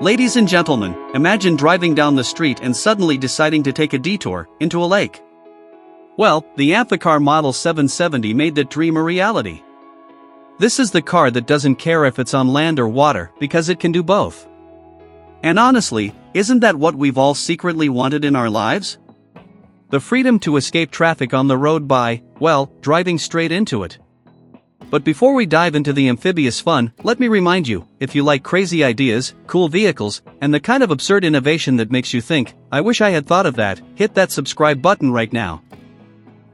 Ladies and gentlemen, imagine driving down the street and suddenly deciding to take a detour into a lake. Well, the Amphicar Model 770 made that dream a reality. This is the car that doesn't care if it's on land or water because it can do both. And honestly, isn't that what we've all secretly wanted in our lives? The freedom to escape traffic on the road by, well, driving straight into it. But before we dive into the amphibious fun, let me remind you, if you like crazy ideas, cool vehicles, and the kind of absurd innovation that makes you think, I wish I had thought of that, hit that subscribe button right now.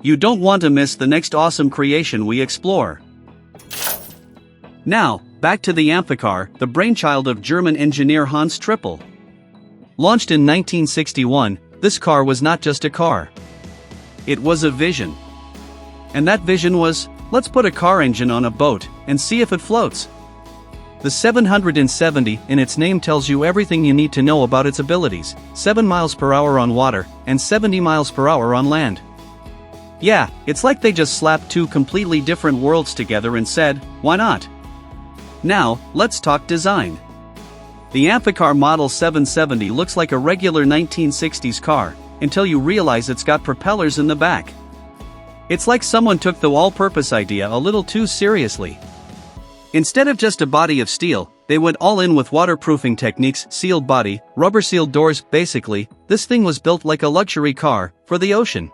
You don't want to miss the next awesome creation we explore. Now, back to the Amphicar, the brainchild of German engineer Hans Trippel. Launched in 1961, this car was not just a car. It was a vision. And that vision was, let's put a car engine on a boat and see if it floats. The 770 in its name tells you everything you need to know about its abilities: 7 miles per hour on water and 70 miles per hour on land. Yeah, it's like they just slapped two completely different worlds together and said, why not? Now, let's talk design. The Amphicar Model 770 looks like a regular 1960s car, until you realize it's got propellers in the back. It's like someone took the all-purpose idea a little too seriously. Instead of just a body of steel, they went all in with waterproofing techniques, sealed body, rubber-sealed doors. Basically, this thing was built like a luxury car for the ocean.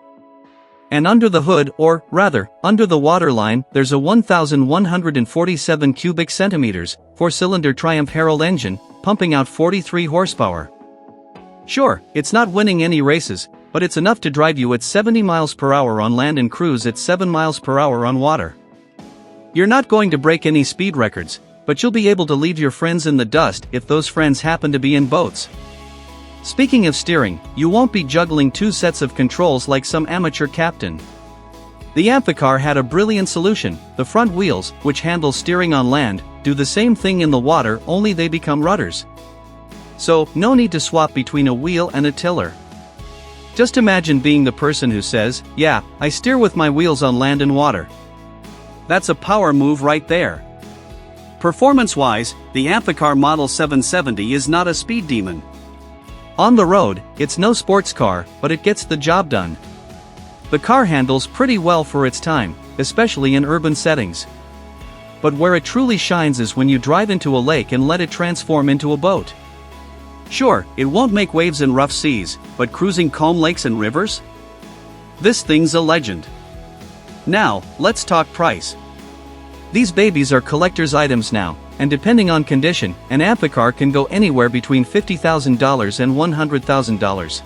And under the hood, or rather, under the waterline, there's a 1,147 cubic centimeters, 4-cylinder Triumph Herald engine, pumping out 43 horsepower. Sure, it's not winning any races, but it's enough to drive you at 70 miles per hour on land and cruise at 7 miles per hour on water. You're not going to break any speed records, but you'll be able to leave your friends in the dust if those friends happen to be in boats. Speaking of steering, you won't be juggling two sets of controls like some amateur captain. The Amphicar had a brilliant solution: the front wheels, which handle steering on land, do the same thing in the water, only they become rudders. So, no need to swap between a wheel and a tiller. Just imagine being the person who says, yeah, I steer with my wheels on land and water. That's a power move right there. Performance-wise, the Amphicar Model 770 is not a speed demon. On the road, it's no sports car, but it gets the job done. The car handles pretty well for its time, especially in urban settings. But where it truly shines is when you drive into a lake and let it transform into a boat. Sure, it won't make waves in rough seas, but cruising calm lakes and rivers? This thing's a legend. Now, let's talk price. These babies are collector's items now, and depending on condition, an Amphicar can go anywhere between $50,000 and $100,000.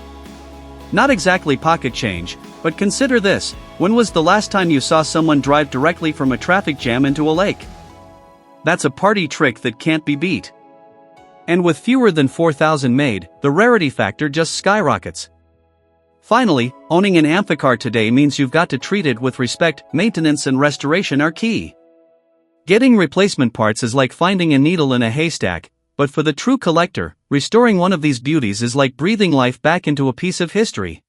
Not exactly pocket change, but consider this: when was the last time you saw someone drive directly from a traffic jam into a lake? That's a party trick that can't be beat. And with fewer than 4,000 made, the rarity factor just skyrockets. Finally, owning an Amphicar today means you've got to treat it with respect. Maintenance and restoration are key. Getting replacement parts is like finding a needle in a haystack, but for the true collector, restoring one of these beauties is like breathing life back into a piece of history.